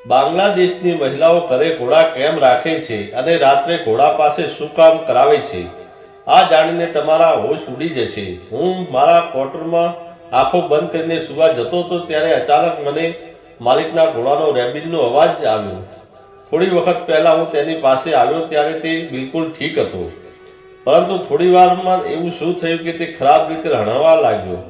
બાંગ્લાદેશની મહિલાઓ ઘરે ઘોડા કેમ રાખે છે અને રાત્રે ઘોડા પાસે શું કામ કરાવે છે, આ જાણીને તમારા હોશ ઉડી જશે। હું મારા ક્વાર્ટરમાં આંખો બંધ કરીને સુવા જતો હતો ત્યારે અચાનક મને માલિકના ઘોડાનો રેબિનનો અવાજ આવ્યો। થોડી વખત પહેલાં હું તેની પાસે આવ્યો ત્યારે તે બિલકુલ ઠીક હતો, પરંતુ થોડી વારમાં એવું શું થયું કે તે ખરાબ રીતે હણવા લાગ્યો।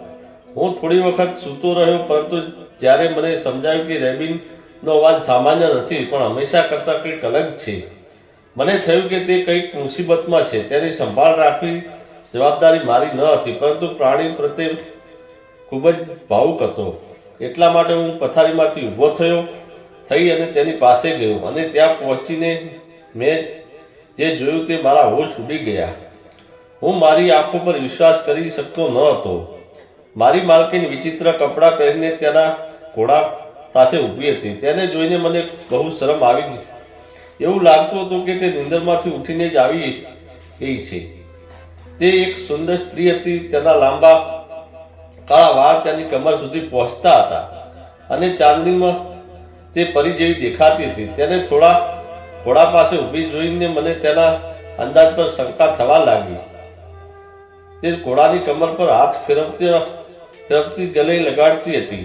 હું થોડી વખત સૂતો રહ્યો, પરંતુ જ્યારે મને સમજાયું કે રેબિનનો અવાજ સામાન્ય નથી પણ હંમેશા કરતાં કંઈક અલગ છે, મને થયું કે તે કંઈક મુસીબતમાં છે। તેની સંભાળ રાખવી જવાબદારી મારી ન હતી, પરંતુ પ્રાણી પ્રત્યે ખૂબ જ ભાવુક હતો। એટલા માટે હું પથારીમાંથી ઊભો થઈ અને તેની પાસે ગયો, અને ત્યાં પહોંચીને મેં જે જોયું તે મારા હોશ ઉડી ગયા। હું મારી આંખો પર વિશ્વાસ કરી શકતો ન હતો। મારી માલકીન વિચિત્ર કપડાં પહેરીને તેના ઘોડા સાથે ઊભી હતી। તેને જોઈને મને બહુ શરમ આવી ગઈ। એવું લાગતું હતું કે તે નીંદરમાંથી ઉઠીને જ આવી ગઈ છે। તે એક સુંદર સ્ત્રી હતી। તેના લાંબા કાળા વાળ તેની કમર સુધી પહોંચતા હતા અને ચાંદનીમાં તે પરી જેવી દેખાતી હતી। તેને ઘોડા પાસે ઊભી જોઈને મને તેના અંદાજ પર શંકા થવા લાગી। તે ઘોડાની કમર પર હાથ ફેરવતી ગલે લગાડતી હતી,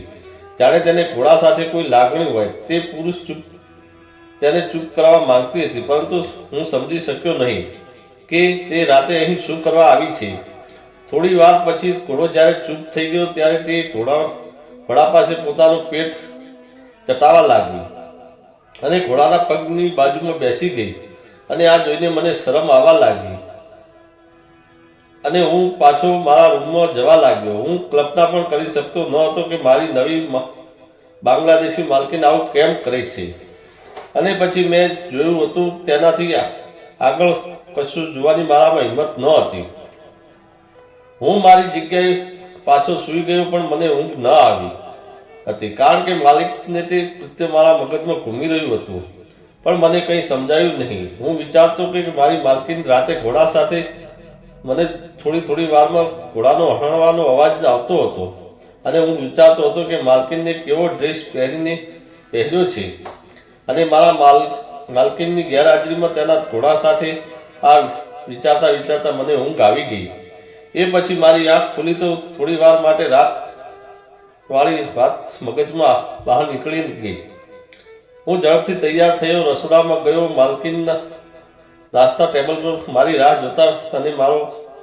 જાણે તેને ઘોડા સાથે કોઈ લાગણી હોય। તે પુરુષ તેને ચૂપ કરાવવા માંગતી હતી, પરંતુ હું સમજી શક્યો નહીં કે તે રાતે અહીં શું કરવા આવી છે। થોડી વાર પછી ઘોડો જ્યારે ચૂપ થઈ ગયો ત્યારે તે ઘોડા પાસે પોતાનું પેટ ચટાવવા લાગી અને ઘોડાના પગની બાજુમાં બેસી ગઈ, અને આ જોઈને મને શરમ આવવા લાગી અને હું પાછો મારા રૂમમાં જવા લાગ્યો। હું કલ્પના પણ કરી શકતો ન હતો કે મારી નવી બાંગ્લાદેશી માલકીન આવું કેમ કરે છે। અને પછી મેં જોયું હતું તેનાથી આગળ કશું જોવાની મારામાં હિંમત ન હતી। હું મારી જગ્યાએ પાછો સૂઈ ગયો, પણ મને ઊંઘ ન આવી હતી, કારણ કે માલિકને તે કૃત્ય મારા મગજમાં ઘૂમી રહ્યું હતું, પણ મને કંઈ સમજાયું નહીં। હું વિચારતો કે મારી માલકીન રાતે ઘોડા સાથે મને થોડી વારમાં ઘોડાનો હણવાનો અવાજ આવતો હતો, અને હું વિચારતો હતો કે માલકીનને કેવો ડ્રેસ પહેર્યો છે, અને મારા માલકીનની ગેરહાજરીમાં તેના ઘોડા સાથે આ વિચારતા મને ઊંઘ આવી ગઈ। એ પછી મારી આંખ ખુલી તો થોડી વાર માટે રાતવાળી વાત મગજમાં બહાર નીકળી ગઈ। હું ઝડપથી તૈયાર થયો, રસોડામાં ગયો, માલકીનના નાસ્તા ટેબલ પર મારી રાહ જોતા અને મારો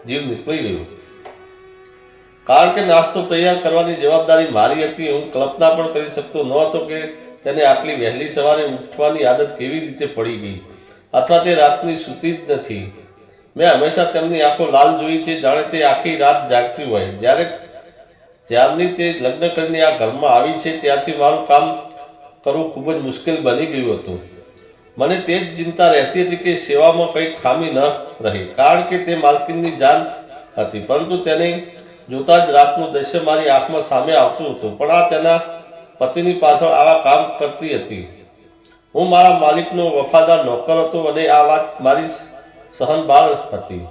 જીવ નીકળી ગયો, કારણ કે નાસ્તો તૈયાર કરવાની જવાબદારી મારી હતી। હું કલ્પના પણ કરી શકતો ન હતો કે તેને આટલી વહેલી સવારે ઉઠવાની આદત કેવી રીતે પડી ગઈ, અથવા તે રાતની સૂતી જ નથી। મેં હંમેશા તેમની આંખો લાલ જોઈ છે, જાણે તે આખી રાત જાગતી હોય। જ્યારની તે લગ્ન કરીને આ ઘરમાં આવી છે ત્યારથી મારું કામ કરવું ખૂબ જ મુશ્કેલ બની ગયું હતું। મને તે જ ચિંતા રહેતી હતી કે સેવામાં કંઈક ખામી ન રહે, કારણ કે તે માલકીનની જાન હતી। પરંતુ તેને જોતા જ રાતનું દ્રશ્ય મારી આંખમાં સામે આવતું હતું, પણ આ તેના પતિની પાછળ આવા કામ કરતી હતી। હું મારા માલિકનો વફાદાર નોકર હતો, અને આ વાત મારી સહન બહાર હતી।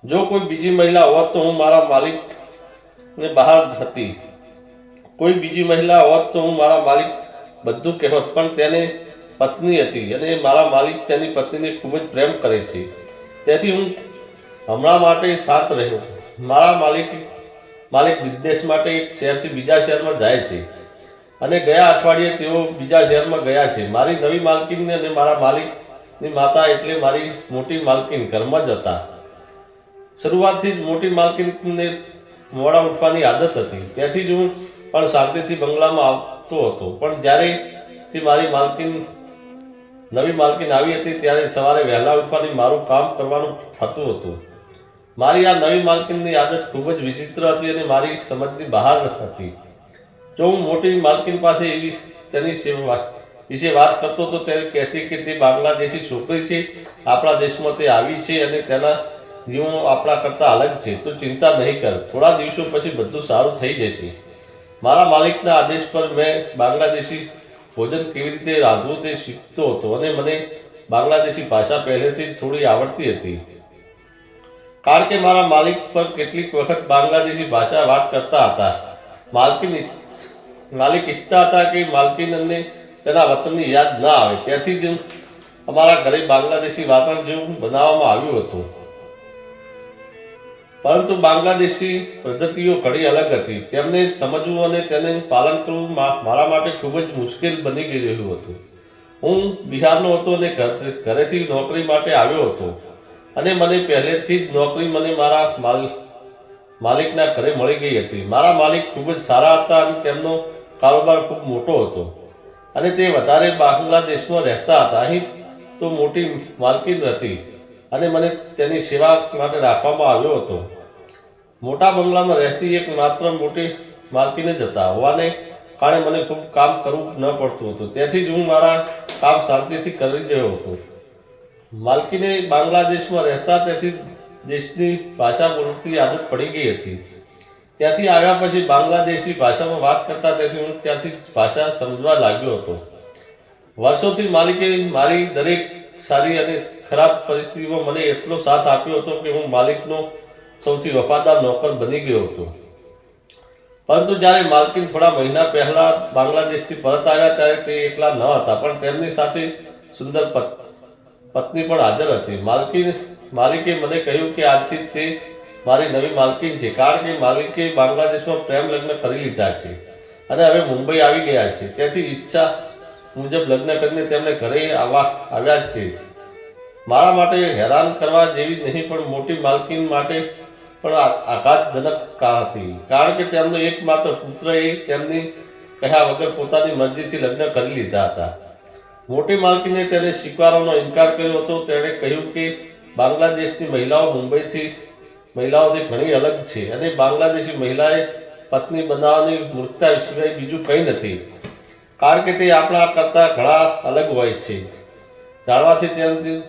જો કોઈ બીજી મહિલા હોત તો હું મારા માલિકને બહાર હતી, કોઈ બીજી મહિલા હોત તો હું મારા માલિક બધું કહેવત, પણ તેને પત્ની હતી, અને મારા માલિક તેની પત્નીને ખૂબ જ પ્રેમ કરે છે। તેથી હું હમણાં માટે શાંત રહ્યો। મારા માલિક બિઝનેસ માટે એક શહેરથી બીજા શહેરમાં જાય છે, અને ગયા અઠવાડિયે તેઓ બીજા શહેરમાં ગયા છે। મારી નવી માલકીન અને મારા માલિકની માતા એટલે મારી મોટી માલકીન ઘરમાં જ હતા। શરૂઆતથી જ મોટી માલકીનને મોડા ઉઠવાની આદત હતી, તેથી જ હું પણ શાંતિથી બંગલામાં આવતો હતો। પણ જ્યારેથી મારી નવી માલકીન આવી હતી ત્યારે સવારે વહેલા ઉઠવાની મારું કામ કરવાનું થતું હતું। મારી આ નવી માલકીનની આદત ખૂબ જ વિચિત્ર હતી અને મારી સમજની બહાર હતી। જો હું મોટી માલકીન પાસે તેની વિશે વાત કરતો તો તે કહેતી કે તે બાંગ્લાદેશી છોકરી છે, આપણા દેશમાં તે આવી છે અને તેના નિયમો આપણા કરતાં અલગ છે, તો ચિંતા નહીં કર, થોડા દિવસો પછી બધું સારું થઈ જશે। મારા માલિકના આદેશ પર મેં બાંગ્લાદેશી ભોજન કેવી રીતે રાંધવું તે શીખતો હતો, અને મને બાંગ્લાદેશી ભાષા પહેલેથી જ થોડી આવડતી હતી, કારણ કે મારા માલિક પર કેટલીક વખત બાંગ્લાદેશી ભાષા વાત કરતા હતા। માલિક ઈચ્છતા હતા કે માલકીન અને તેના વતનની યાદ ના આવે. ત્યાંથી જ અમારા ઘરે બાંગ્લાદેશી વાતાવરણ જેવું બનાવવામાં આવ્યું હતું. પરંતુ બાંગ્લાદેશી પદ્ધતિઓ ઘણી અલગ હતી. તેમને સમજવું અને તેને પાલન કરવું મારા માટે ખૂબ જ મુશ્કેલ બની રહ્યું હતું. હું બિહારનો હતો અને ઘરેથી નોકરી માટે આવ્યો હતો અને મને પહેલેથી જ નોકરી મને મારા માલિકના ઘરે મળી ગઈ હતી. મારા માલિક ખૂબ જ સારા હતા અને તેમનો કારોબાર ખૂબ મોટો હતો અને તે વધારે બાંગ્લાદેશમાં રહેતા હતા. અહીં તો મોટી માલકીન હતી અને મને તેની સેવા માટે રાખવામાં આવ્યો હતો. મોટા બંગલામાં રહેતી એક માત્ર મોટી માલકીન જ હતા હોવાને કારણે મને ખૂબ કામ કરવું ન પડતું હતું. તેથી જ હું મારા કામ શાંતિથી કરી રહ્યો હતો. માલકીને બાંગ્લાદેશમાં રહેતા તેથી દેશની ભાષા બોલતી આદત પડી ગઈ હતી. ત્યાંથી આવ્યા પછી બાંગ્લાદેશી ભાષામાં વાત કરતા તેથી હું ત્યાંથી ભાષા સમજવા લાગ્યો હતો. વર્ષોથી માલિકે મારી દરેક સારી અને ખરાબ પરિસ્થિતિમાં મને એટલો સાથ આપ્યો હતો કે હું માલિકનો સૌથી વફાદાર નોકર બની ગયો હતો. પરંતુ જ્યારે માલકીન થોડા મહિના પહેલા બાંગ્લાદેશથી પરત આવ્યા ત્યારે તે એકલા ન હતા, પણ તેમની સાથે સુંદર પત્ની પણ હાજર હતી. માલિકે મને કહ્યું કે આજથી તે મારી નવી માલકીન છે, કારણ કે માલિકે બાંગ્લાદેશમાં પ્રેમ લગ્ન કરી લીધા છે અને હવે મુંબઈ આવી ગયા છે. તેથી ઈચ્છા મુજબ લગ્ન કરીને તેમને ઘરે આવ્યા જ છે. મારા માટે હેરાન કરવા જેવી નહીં, પણ મોટી માલકીન માટે પણ આઘાતજનક હતી, કારણ કે તેમનો એકમાત્ર પુત્રએ તેમની કહ્યા વગર પોતાની મરજીથી લગ્ન કરી લીધા હતા. મોટી માલકીને તેને સ્વીકારવાનો ઇનકાર કર્યો હતો. તેણે કહ્યું કે બાંગ્લાદેશની મહિલાઓ મુંબઈથી મહિલાઓથી ઘણી અલગ છે અને બાંગ્લાદેશી મહિલાએ પત્ની બનાવવાની મૂર્ખતા સિવાય બીજું કંઈ નથી, કારણ કે તે આપણા કરતાં ઘણા અલગ હોય છે. જાણવાથી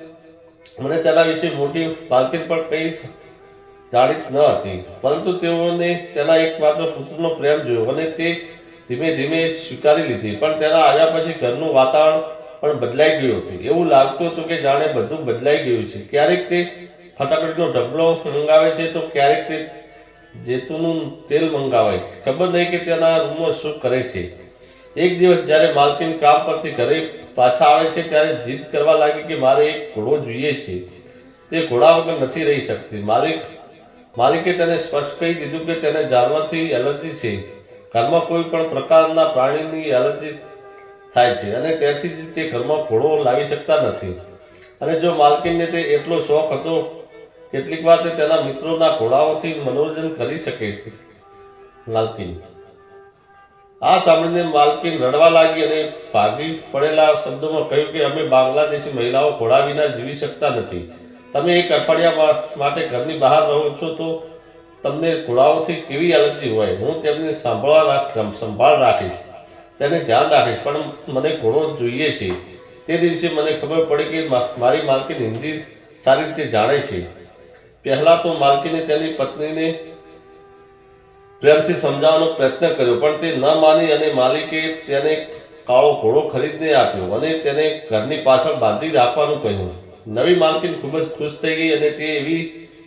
મને તેના વિશે મોટી માલકીન પણ કંઈ જાણીત ન હતી, પરંતુ તેઓને તેના એકમાત્ર પુત્રનો પ્રેમ જોયો અને તે ધીમે ધીમે સ્વીકારી લીધી. પણ તેના આવ્યા પછી ઘરનું વાતાવરણ પણ બદલાઈ ગયું હતું. એવું લાગતું હતું કે જાણે બધું બદલાઈ ગયું છે. ક્યારેક તે ફટાકડીનો ઢગલો મંગાવે છે તો ક્યારેક તે જૈતુનનું તેલ મંગાવે છે. ખબર નહીં કે તેના રૂમમાં શું કરે છે. એક દિવસ જ્યારે માલકીન કામ પરથી ઘરે પાછા આવે છે ત્યારે જીદ કરવા લાગી કે મારે એક ઘોડો જોઈએ છે. તે ઘોડા વગર નથી રહી શકતી. માલિકે તેને સ્પષ્ટ કહી દીધું કે તેને જાનવરથી એલર્જી છે. ઘરમાં કોઈ પણ પ્રકારના પ્રાણીની એલર્જી થાય છે અને તેથી જ તે ઘરમાં ઘોડો લાવી શકતા નથી. અને જો માલકીનને તે એટલો શોખ હતો, કેટલીક વાર તે તેના મિત્રોના ઘોડાઓથી મનોરંજન કરી શકે છે. માલકીન આ સાંભળીને માલકીન રડવા લાગી અને ભાગી પડેલા શબ્દોમાં કહ્યું કે અમે બાંગ્લાદેશી મહિલાઓ ઘોડા વિના જીવી શકતા નથી. તમે એક અઠવાડિયા માટે ઘરની બહાર રહો છો તો તમને ઘોડાઓથી કેવી એલર્જી હોય. હું તેમને સંભાળ રાખીશ, તેને ધ્યાન રાખીશ, પણ મને ઘોડો જોઈએ છે. તે દિવસે મને ખબર પડી કે મારી માલકીન હિન્દી સારી રીતે જાણે છે. પહેલાં તો માલકીને તેની પત્નીને પ્રેમથી સમજાવવાનો પ્રયત્ન કર્યો, પણ તે ન માની અને માલિકે તેને કાળો ઘોડો ખરીદને આપ્યો અને તેને ઘરની પાછળ બાંધી રાખવાનું કહ્યું. નવી માલકીન ખૂબ જ ખુશ થઈ ગઈ અને તે એવી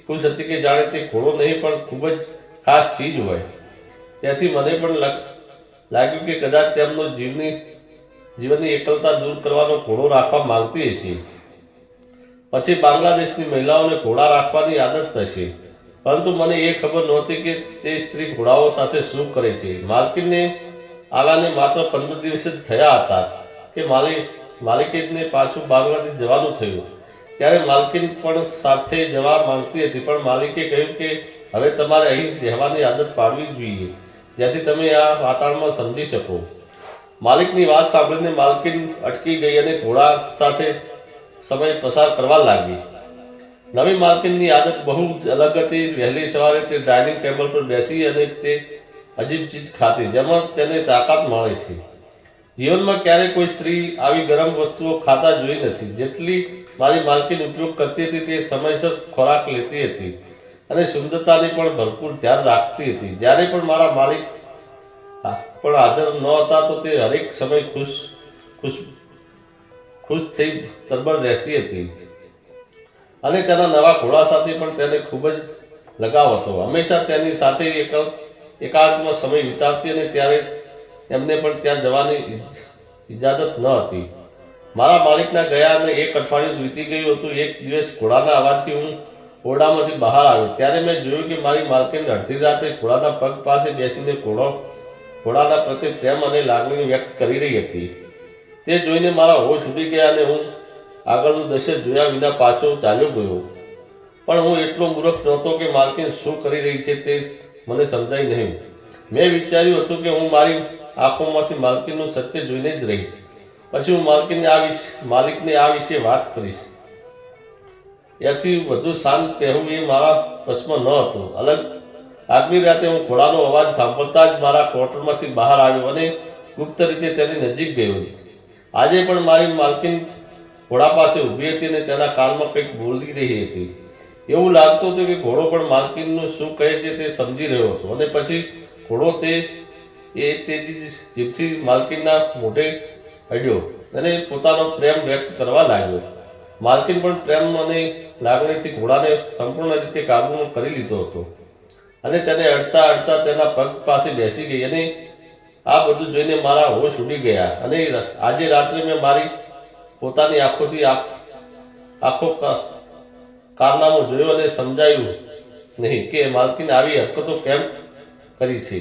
ખુશ હતી કે જાણે તે ઘોડો નહીં પણ ખૂબ જ ખાસ ચીજ હોય. ત્યાંથી મને પણ લાગ્યું કે કદાચ તેમનો જીવનની એકલતા દૂર કરવાનો ઘોડો રાખવા માંગતી હશે. પછી બાંગ્લાદેશની મહિલાઓને ઘોડા રાખવાની આદત થશે, પરંતુ મને એ ખબર નહોતી કે તે સ્ત્રી ઘોડાઓ સાથે શું કરે છે. માલકીનને આવ્યાને માત્ર 15 દિવસ જ થયા હતા કે માલિકને પાછું બાંગ્લાદેશ જવાનું થયું. ત્યારે માલકીન પણ સાથે જવા માંગતી હતી, પણ માલિકે કહ્યું કે હવે તમારે અહીં રહેવાની આદત પાડવી જોઈએ, જેથી તમે આ વાતાવરણમાં સમજી શકો. માલિકની વાત સાંભળીને માલકીન અટકી ગઈ અને ઘોડા સાથે સમય પસાર કરવા લાગી. નવી માલકીનની આદત બહુ જ અલગ હતી. વહેલી સવારે તે ડાઇનિંગ ટેબલ પર બેસી અને તે અજીબ ચીજ ખાતી જેમાં તેને તાકાત મળે છે. જીવનમાં ક્યારેય કોઈ સ્ત્રી આવી ગરમ વસ્તુઓ ખાતા જોઈ નથી. જેટલી મારી માલકીન ઉપયોગ કરતી હતી તે સમયસર ખોરાક લેતી હતી અને સુંદરતાની પણ ભરપૂર ધ્યાન રાખતી હતી. જ્યારે પણ મારા માલિક પણ હાજર ન હતા તો તે હરેક સમય ખુશ થઈ તરબડ રહેતી હતી અને તેના નવા ઘોડા સાથે પણ તેને ખૂબ જ લગાવ હતો. હંમેશા તેની સાથે એકાંતમાં સમય વિતાવતી અને ત્યારે એમને પણ ત્યાં જવાની ઇજાજત ન હતી. મારા માલિકના ગયા અને 1 અઠવાડિયું વીતી ગયું હતું. એક દિવસ ઘોડાના અવાજથી હું ઓરડામાંથી બહાર આવ્યો. ત્યારે મેં જોયું કે મારી માલકીન અડધી રાતે ઘોડાના પગ પાસે બેસીને ઘોડાના પ્રત્યે પ્રેમ અને લાગણી વ્યક્ત કરી રહી હતી. તે જોઈને મારા હોશ ઉડી ગયા અને હું આગળનું દ્રશ્ય જોયા વિના પાછો ચાલ્યો ગયો. પણ હું એટલો મૂર્ખ નહોતો કે માલકીન શું કરી રહી છે તે મને સમજાય નહીં. મેં વિચાર્યું હતું કે હું મારી આંખોમાંથી માલકીનનું સત્ય જોઈને જ રહીશ. પછી હું માલિકને આ વિશે વાત કરીશ. એથી વધુ શાંત કહેવું એ મારા વશમાં ન હતું. આગલી રાતે હું ઘોડાનો અવાજ સાંભળતા જ મારા ક્વાર્ટરમાંથી બહાર આવ્યો અને ગુપ્ત રીતે તેની નજીક ગયો. આજે પણ મારી માલકીન ઘોડા પાસે ઊભી હતી અને તેના કાનમાં કંઈક બોલી રહી હતી. એવું લાગતું હતું કે ઘોડો પણ માલકીનનું શું કહે છે તે સમજી રહ્યો હતો. અને પછી ઘોડો તેજી જીભથી માલકીનના મોઢે અડ્યો અને પોતાનો પ્રેમ વ્યક્ત કરવા લાગ્યો. માલકીન પણ પ્રેમ અને લાગણીથી ઘોડાને સંપૂર્ણ રીતે કાબૂમાં કરી લીધો હતો અને તેને અડતા અડતા તેના પગ પાસે બેસી ગઈ. અને આ બધું જોઈને મારા હોશ ઉડી ગયા. અને આજે રાત્રે મેં મારી પોતાની આંખોથી આખો કારનામો જોયો અને સમજાયું નહીં કે માલકીને આવી હરકતો કેમ કરી છે.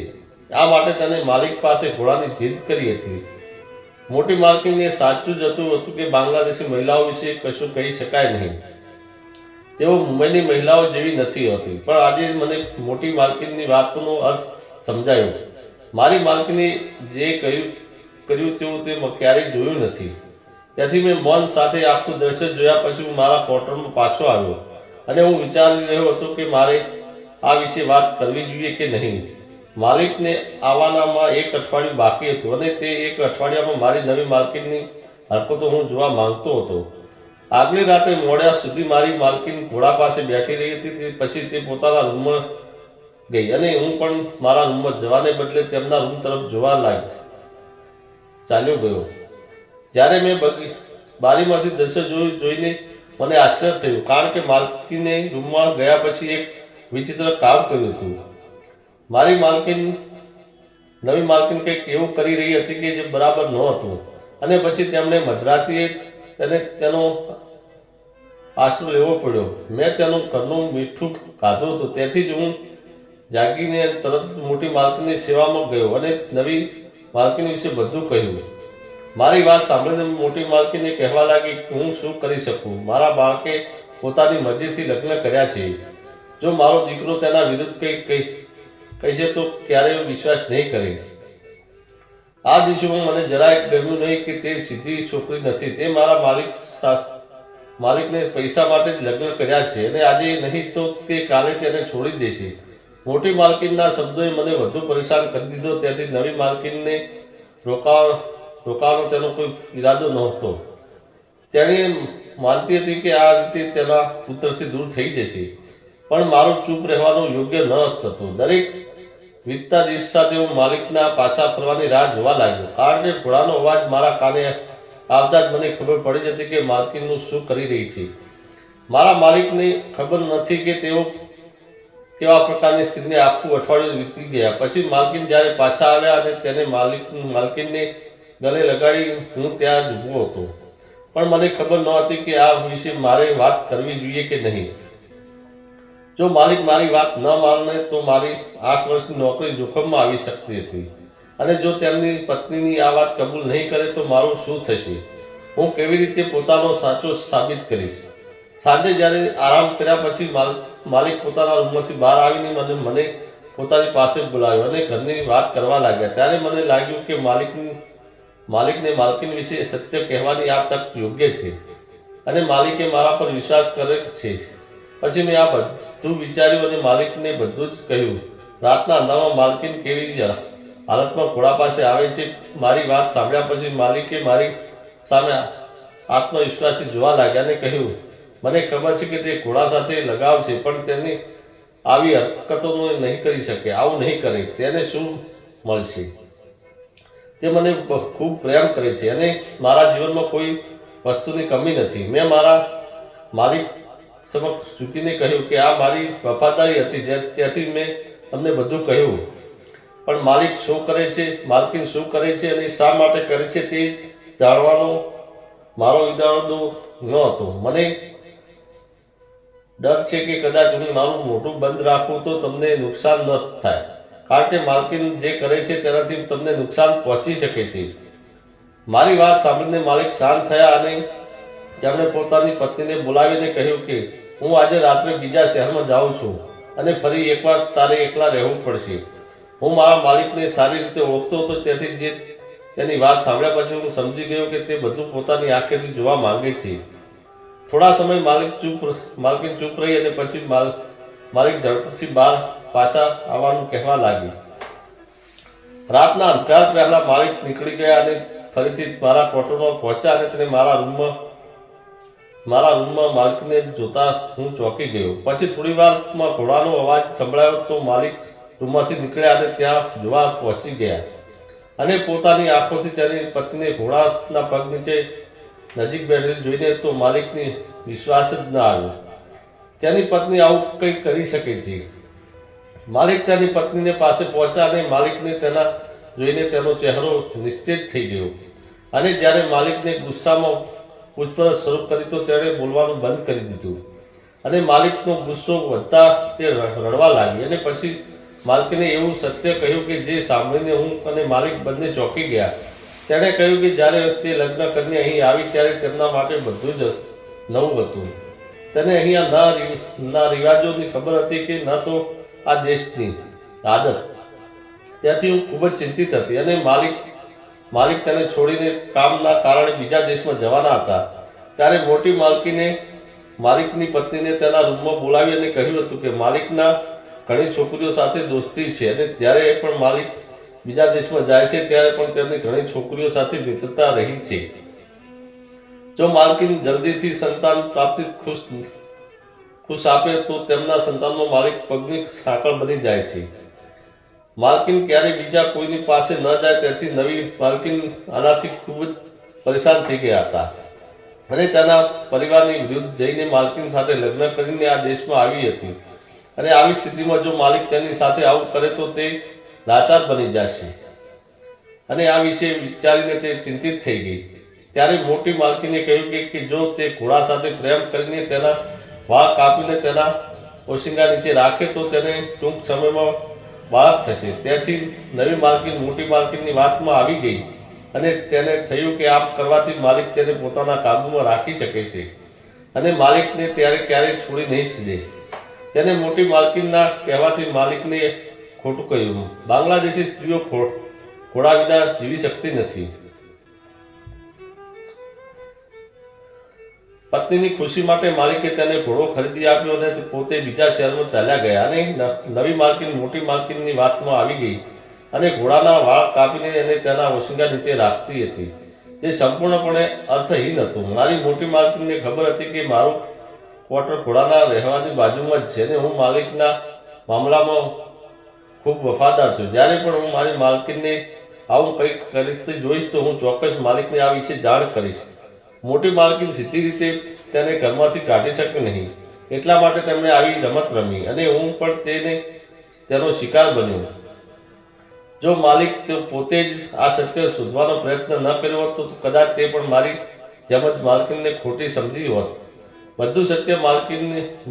આ માટે તેને માલિક પાસે ઘોડાની જીદ કરી હતી. મોટી માલકીનને સાચું જ હતું કે બાંગ્લાદેશી મહિલાઓ વિશે કશું કહી શકાય નહીં. તેઓ મુંબઈની મહિલાઓ જેવી નથી હોતી. પણ આજે મને મોટી માલકીનની વાતનો અર્થ સમજાયો. મારી માલકીને જે કર્યું તેવું તે ક્યારેય જોયું નથી. ત્યાંથી મેં મૌન સાથે આખું દ્રશ્ય જોયા. પછી હું મારા ક્વાર્ટરમાં પાછો આવ્યો અને હું વિચારી રહ્યો હતો કે મારે આ વિશે વાત કરવી જોઈએ કે નહીં. માલિકને આવવાનામાં 1 અઠવાડિયું બાકી હતું અને તે 1 અઠવાડિયામાં મારી નવી માલકીનની હરકતો હું જોવા માંગતો હતો. આગલી રાત્રે મોડ્યા સુધી મારી માલકીન ઘોડા પાસે બેઠી રહી હતી. પછી તે પોતાના રૂમમાં ગઈ અને હું પણ મારા રૂમમાં જવાને બદલે તેમના રૂમ તરફ જોવા ચાલ્યો ગયો. જ્યારે મેં બારીમાંથી દ્રશ્ય જોઈને મને આશ્ચર્ય થયું, કારણ કે માલકીને રૂમમાં ગયા પછી એક વિચિત્ર કામ કર્યું હતું. મારી નવી માલકીન કંઈક એવું કરી રહી હતી કે જે બરાબર નહોતું અને પછી તેમણે મધરાત્રિએ તેનો આશરો લેવો પડ્યો. મેં તેનું ઘરનું મીઠું ખાધું હતું. તેથી જ હું જાગીને તરત મોટી માલકીનની સેવામાં ગયો અને નવી માલકીન વિશે બધું કહ્યું. મારી વાત સાંભળીને મોટી માલકીને કહેવા લાગી, હું શું કરી શકું? મારા બાળકે પોતાની મરજીથી લગ્ન કર્યા છે. જો મારો દીકરો તેના વિરુદ્ધ કંઈ કહેશે તો ક્યારેય વિશ્વાસ નહીં કરે. આ દિવસોમાં મને જરાય ગમ્યું નહીં કે તે સીધી છોકરી નથી. તે મારા માલિકને પૈસા માટે જ લગ્ન કર્યા છે અને આજે નહીં તો તે કાલે તેને છોડી દેશે. મોટી માલકીનના શબ્દોએ મને વધુ પરેશાન કરી દીધો. ત્યાંથી નવી માલકીનને રોકાવાનો તેનો કોઈ ઈરાદો નહોતો. તેણે માનતી હતી કે આ રીતે તેના પુત્રથી દૂર થઈ જશે. પણ મારું ચૂપ રહેવાનું યોગ્ય ન થતું. દરેક વીતતા દિવસ સાથે હું માલિકના પાછા ફરવાની રાહ જોવા લાગ્યો, કારણ કે ઘોડાનો અવાજ મારા કાને આવતા જ મને ખબર પડી જતી કે માલકીનનું શું કરી રહી છે. મારા માલિકને ખબર નથી કે તેઓ કેવા પ્રકારની સ્ત્રીને આખું અઠવાડિયું વીતી ગયા. પછી માલકીન જ્યારે પાછા આવ્યા અને તેને માલકીનને ગલે લગાડી હું ત્યાં જ ઊભો હતો. પણ મને ખબર નહોતી કે આ વિશે મારે વાત કરવી જોઈએ કે નહીં. જો માલિક મારી વાત ન માને તો મારી 8 વર્ષની નોકરી જોખમમાં આવી શકતી હતી. અને જો તેમની પત્નીની આ વાત કબૂલ નહીં કરે તો મારું શું થશે? હું કેવી રીતે પોતાનો સાચો સાબિત કરીશ? સાંજે જ્યારે આરામ કર્યા પછી માલિક પોતાના રૂમમાંથી બહાર આવીને મને પોતાની પાસે બોલાવ્યો અને ઘરની વાત કરવા લાગ્યા. ત્યારે મને લાગ્યું કે માલિકને માલકીન વિશે સત્ય કહેવાની આ તક યોગ્ય છે અને માલિકે મારા પર વિશ્વાસ કરે છે. પછી મેં આ બધું વિચાર્યું અને માલિકને બધું જ કહ્યું. રાતના અંધારામાં માલકીન કેવી હાલતમાં ઘોડા પાસે આવે છે. મારી વાત સાંભળ્યા પછી માલિકે મારી સામે આત્મવિશ્વાસથી જોવા લાગ્યા અને કહ્યું, મને ખબર છે કે તે ઘોડા સાથે લગાવ છે, પણ તેની આવી હરકતો નહીં કરી શકે. આવું નહીં કરે. તેને શું મળશે? તે મને ખૂબ પ્રેમ કરે છે અને મારા જીવનમાં કોઈ વસ્તુની કમી નથી. મેં મારા માલિક સમક્ષ ઝૂકીને કહ્યું કે આ મારી વફાદારી હતી. ત્યાંથી મેં તમને બધું કહ્યું. પણ માલિક શું કરે છે, માલકીન શું કરે છે અને શા માટે કરે છે તે જાણવાનો મારો ઈરાદો ન હતો. મને ડર છે કે કદાચ હું મારું મોઢું બંધ રાખું તો તમને નુકસાન ન થાય, કારણ કે માલકીન જે કરે છે તેનાથી તમને નુકસાન પહોંચી શકે છે. મારી વાત સાંભળીને માલિક શાંત થયા અને તેમણે પોતાની પત્નીને બોલાવીને કહ્યું કે હું આજે રાત્રે બીજા શહેરમાં જાઉં છું અને ફરી એકવાર તારે એકલા રહેવું પડશે. હું મારા માલિકને સારી રીતે ઓળખતો હતો, તેથી જે તેની વાત સાંભળ્યા પછી હું સમજી ગયો કે તે બધું પોતાની આંખેથી જોવા માંગે છે. થોડા સમય માલકીન ચૂપ રહી અને પછી માલિક ઝડપથી બહાર પાછા આવવાનું કહેવા લાગી. રાતના અંધકાર પહેલા માલિક નીકળી ગયા અને ફરીથી મારા ક્વાર્ટરમાં પહોંચ્યા અને તેને મારા રૂમમાં માલિકને જોતા હું ચોંકી ગયો. પછી થોડી વારમાં ઘોડાનો અવાજ સંભળાયો તો માલિક રૂમમાંથી નીકળ્યા અને ત્યાં જોવા પહોંચી ગયા અને પોતાની આંખોથી તેની પત્નીને ઘોડાના પગ નીચે નજીક બેઠેલી જોઈને તો માલિકની વિશ્વાસ જ ન આવ્યો. તેની પત્ની આવું કંઈ કરી શકે છે. માલિક તેની પત્નીને પાસે પહોંચ્યા અને માલિકને તેના જોઈને તેનો ચહેરો નિશ્ચિત થઈ ગયો અને જ્યારે માલિકને ગુસ્સામાં પૂછપરછ શરૂ કરી તો તેણે બોલવાનું બંધ કરી દીધું અને માલિકનો ગુસ્સો વધતા તે રડવા લાગી અને પછી માલકીને એવું સત્ય કહ્યું કે જે સાંભળીને હું અને માલિક બંને ચોંકી ગયા. તેણે કહ્યું કે જ્યારે તે લગ્ન કરીને અહીં આવી ત્યારે તેમના માટે બધું જ નવું હતું. તેને અહીંયા રિવાજોની ખબર હતી કે ન તો આ દેશની આદત. ત્યાંથી હું ખૂબ જ ચિંતિત હતી અને માલિક તેને છોડીને કામના કારણે બીજા દેશમાં જવાના હતા. ત્યારે મોટી માલિકની પત્નીને તેના રૂમમાં બોલાવી અને કહ્યું હતું કે માલિકના ઘણી છોકરીઓ સાથે દોસ્તી છે અને જ્યારે પણ માલિક બીજા દેશમાં જાય છે ત્યારે પણ તેમની ઘણી છોકરીઓ સાથે મિત્રતા રહી છે. જો માલકીન જલ્દીથી સંતાન પ્રાપ્તિ ખુશ આપે તો તેમના સંતાનમાં માલિક પગની સાંકળ બની જાય છે. માલકીન ક્યારેય બીજા કોઈની પાસે ન જાય, તેથી નવી માલકીન આનાથી ખૂબ જ પરેશાન થઈ ગયા હતા અને તેના પરિવારની વિરુદ્ધ જઈને માલકીન સાથે લગ્ન કરીને આ દેશમાં આવી હતી. અને આવી સ્થિતિમાં જો માલિક તેની સાથે આવું કરે તો તે લાચાર બની જશે અને આ વિશે વિચારીને તે ચિંતિત થઈ ગઈ. ત્યારે મોટી માલકીને કહ્યું કે જો તે ઘોડા સાથે પ્રેમ કરીને તેના વાળ કાપીને તેના ઓશિંગા નીચે રાખે તો તેને ટૂંક સમયમાં બાળક થશે. તેથી નવી માલકીન મોટી માલકીનની વાતમાં આવી ગઈ અને તેને થયું કે આમ કરવાથી માલિક તેને પોતાના કાબૂમાં રાખી શકે છે અને માલિકને ત્યારે ક્યારેય છોડી નહીં દે. તેને મોટી માલકીનના કહેવાથી માલિકને ખોટું કહ્યું. બાંગ્લાદેશી સ્ત્રીઓ ઘોડા વિના જીવી શકતી નથી. પત્નીની ખુશી માટે માલિકે તેને ઘોડો ખરીદી આપ્યો અને પોતે બીજા શહેરમાં ચાલ્યા ગયા અને નવી માલકીન મોટી માલકીનની વાતમાં આવી ગઈ અને ઘોડાના વાળ કાપીને અને તેના ઓશિંગા નીચે રાખતી હતી, જે સંપૂર્ણપણે અર્થહીન હતું. મારી મોટી માલકીનને ખબર હતી કે મારું ક્વાર્ટર ઘોડાના રહેવાની બાજુમાં જ છે અને હું માલિકના મામલામાં ખૂબ વફાદાર છું. જ્યારે પણ હું મારી માલકીનને આવું કંઈક કરતી જોઈશ તો હું ચોક્કસ માલિકને આ વિશે જાણ કરીશ. મોટી માલકીન સીધી રીતે તેને ઘરમાંથી કાઢી શકે નહીં, એટલા માટે તેમણે આવી રમત રમી અને હું પણ તેનો શિકાર બન્યો. જો માલિક પોતે જ આ સત્ય શોધવાનો પ્રયત્ન ન કર્યો હોત તો કદાચ તે પણ મારી જેમ જ માલકીનને ખોટી સમજી હોત. બધું સત્ય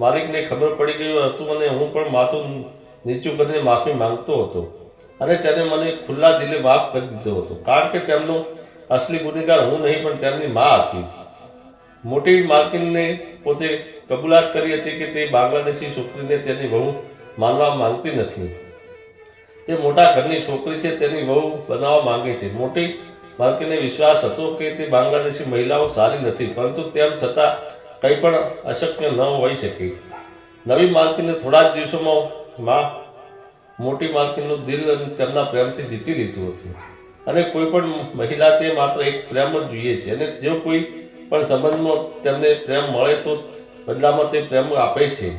માલિકને ખબર પડી ગયું હતું અને હું પણ માથું નીચું કરીને માફી માંગતો હતો અને તેને મને ખુલ્લા દિલે માફ કરી દીધો હતો, કારણ કે તેમનો અસલી ગુનેગાર હું નહીં પણ તેમની મા હતી. મોટી માલકીનને પોતે કબૂલાત કરી હતી કે તે બાંગ્લાદેશી છોકરીને તેની વહુ માનવા માંગતી નથી. તે મોટા ઘરની છોકરી છે, તેની વહુ બનાવવા માંગે છે. મોટી માલકીનને વિશ્વાસ હતો કે તે બાંગ્લાદેશી મહિલાઓ સારી નથી, પરંતુ તેમ છતાં કંઈ પણ અશક્ય ન હોઈ શકે. નવી માલકીને થોડા જ દિવસોમાં મોટી માલકીનનું દિલ તેમના પ્રેમથી જીતી લીધું હતું અને કોઈ પણ મહિલા તે માત્ર એક પ્રેમ જ જોઈએ છે અને જો કોઈ પણ સંબંધમાં તેમને પ્રેમ મળે તો બદલામાં તે પ્રેમ આપે છે.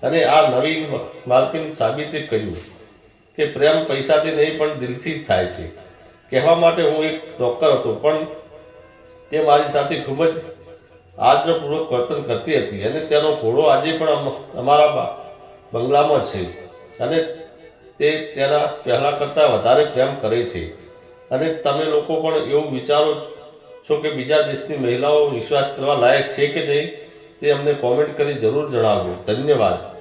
અને આ નવી માલકીન સાબિત કર્યું કે પ્રેમ પૈસાથી નહીં પણ દિલથી થાય છે. કહેવા માટે હું એક નોકર હતો, પણ તે મારી સાથે ખૂબ જ આદરપૂર્વક વર્તન કરતી હતી અને તેનો ઘોડો આજે પણ અમારા બંગલામાં છે અને તે તેના પહેલાં કરતાં વધારે પ્રેમ કરે છે. અને તમે લોકો પણ એવું વિચારો છો કે બીજા દેશની મહિલાઓ વિશ્વાસ કરવા લાયક છે કે નહીં તે અમને કોમેન્ટ કરી જરૂર જણાવજો. ધન્યવાદ.